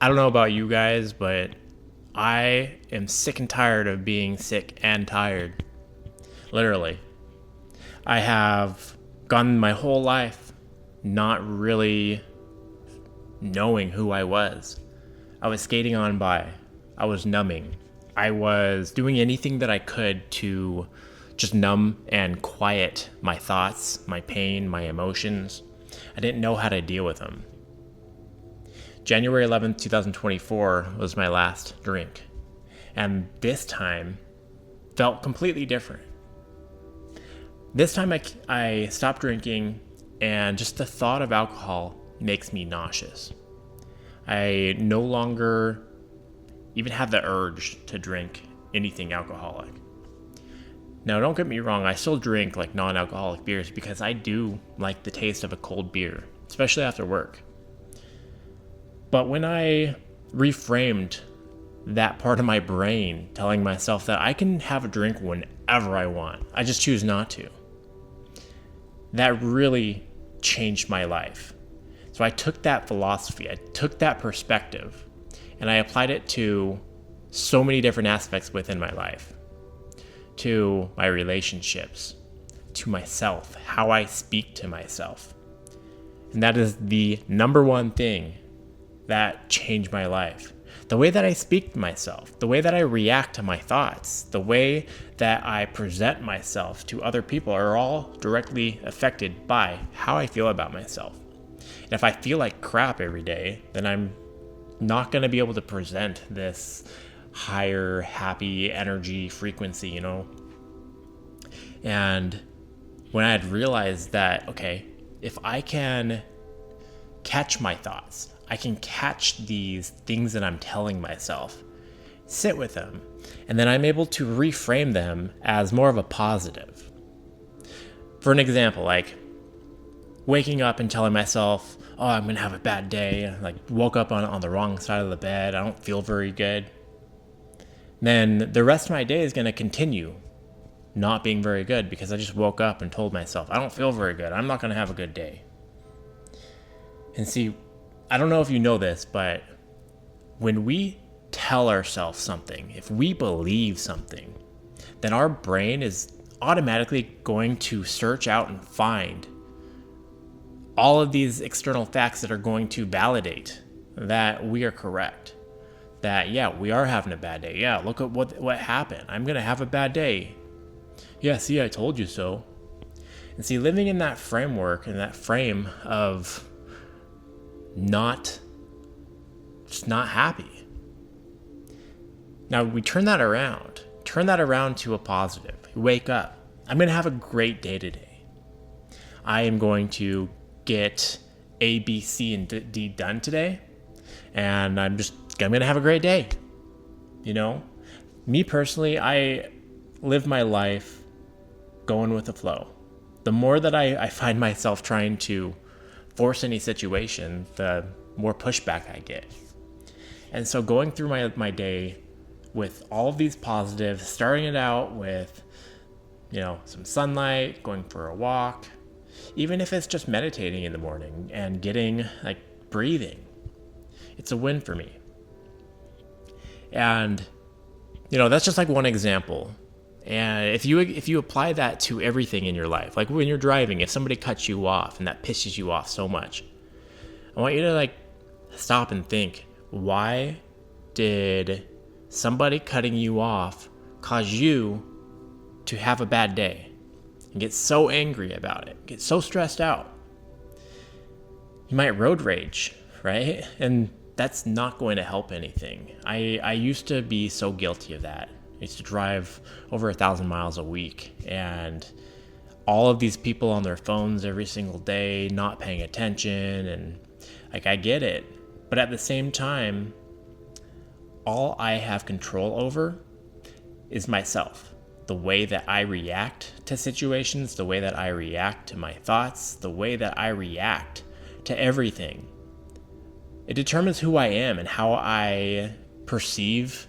I don't know about you guys, but I am sick and tired of being sick and tired. Literally. I have gone my whole life not really knowing who I was. I was skating on by. I was numbing. I was doing anything that I could to just numb and quiet my thoughts, my pain, my emotions. I didn't know how to deal with them. January 11th, 2024 was my last drink. And this time felt completely different. This time I stopped drinking, and just the thought of alcohol makes me nauseous. I no longer even have the urge to drink anything alcoholic. Now, don't get me wrong, I still drink like non-alcoholic beers because I do like the taste of a cold beer, especially after work. But when I reframed that part of my brain, telling myself that I can have a drink whenever I want, I just choose not to, that really changed my life. So I took that philosophy, I took that perspective, and I applied it to so many different aspects within my life, to my relationships, to myself, how I speak to myself. And that is the number one thing that changed my life. The way that I speak to myself, the way that I react to my thoughts, the way that I present myself to other people are all directly affected by how I feel about myself. And if I feel like crap every day, then I'm not going to be able to present this higher, happy energy frequency, And when I had realized that, okay, if I can catch my thoughts, I can catch these things that I'm telling myself, sit with them, and then I'm able to reframe them as more of a positive. For an example, like waking up and telling myself, oh, I'm going to have a bad day. Like woke up on the wrong side of the bed. I don't feel very good. Then the rest of my day is going to continue not being very good because I just woke up and told myself, I don't feel very good. I'm not going to have a good day. And see, I don't know if you know this, but when we tell ourselves something, if we believe something, then our brain is automatically going to search out and find all of these external facts that are going to validate that we are correct. That, yeah, we are having a bad day. Yeah, look at what happened. I'm going to have a bad day. Yeah, see, I told you so. And see, living in that framework and that frame of just not happy. Now we turn that around to a positive. You wake up. I'm going to have a great day today. I am going to get A, B, C, and D done today. And I'm going to have a great day. Me personally, I live my life going with the flow. The more that I find myself trying to force any situation, the more pushback I get. And so going through my day with all of these positives, starting it out with, some sunlight, going for a walk, even if it's just meditating in the morning and getting breathing, it's a win for me. And, that's just one example. And if you apply that to everything in your life, like when you're driving, if somebody cuts you off and that pisses you off so much, I want you to stop and think, why did somebody cutting you off cause you to have a bad day and get so angry about it, get so stressed out? You might road rage, right? And that's not going to help anything. I used to be so guilty of that. I used to drive over 1,000 miles a week, and all of these people on their phones every single day, not paying attention, and I get it. But at the same time, all I have control over is myself. The way that I react to situations, the way that I react to my thoughts, the way that I react to everything. It determines who I am and how I perceive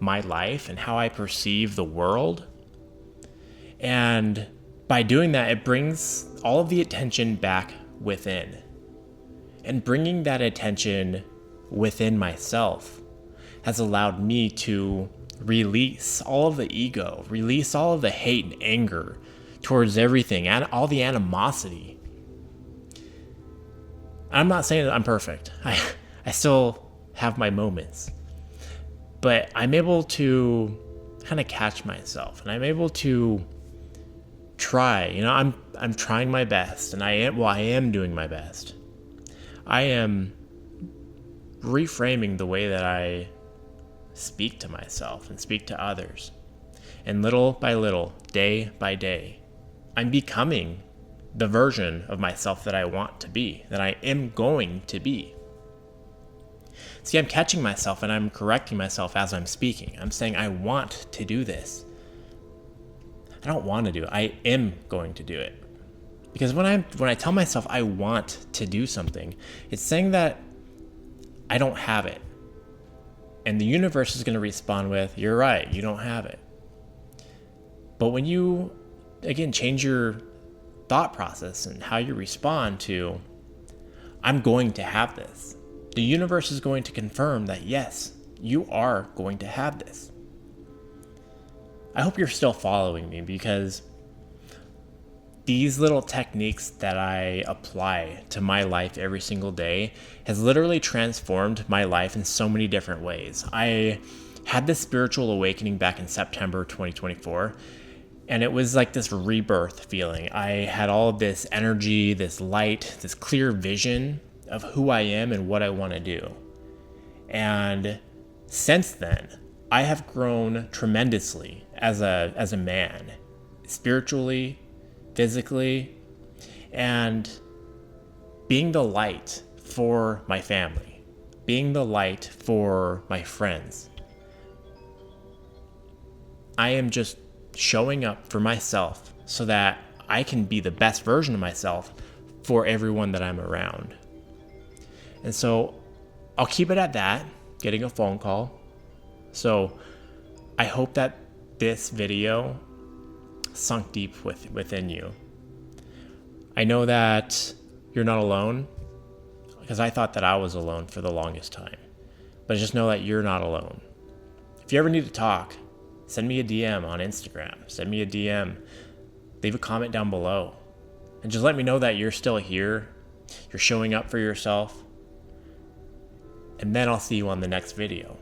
my life and how I perceive the world. And by doing that, it brings all of the attention back within. And bringing that attention within myself has allowed me to release all of the ego, release all of the hate and anger towards everything, and all the animosity. I'm not saying that I'm perfect. I still have my moments. But I'm able to kind of catch myself, and I'm able to try. I'm trying my best, and I am doing my best. I am reframing the way that I speak to myself and speak to others. And little by little, day by day, I'm becoming the version of myself that I want to be, that I am going to be. See, I'm catching myself and I'm correcting myself as I'm speaking. I'm saying, I want to do this. I don't want to do it. I am going to do it. Because when I tell myself I want to do something, it's saying that I don't have it. And the universe is going to respond with, you're right, you don't have it. But when you, again, change your thought process and how you respond to, I'm going to have this, the universe is going to confirm that, yes, you are going to have this. I hope you're still following me, because these little techniques that I apply to my life every single day has literally transformed my life in so many different ways. I had this spiritual awakening back in September 2024, and it was like this rebirth feeling. I had all of this energy, this light, this clear vision of who I am and what I want to do. And since then, I have grown tremendously as a man, spiritually, physically, and being the light for my family, being the light for my friends. I am just showing up for myself so that I can be the best version of myself for everyone that I'm around. And so I'll keep it at that, getting a phone call. So I hope that this video sunk deep within you. I know that you're not alone, because I thought that I was alone for the longest time. But just know that you're not alone. If you ever need to talk, send me a DM on Instagram. Send me a DM. Leave a comment down below. And just let me know that you're still here. You're showing up for yourself. And then I'll see you on the next video.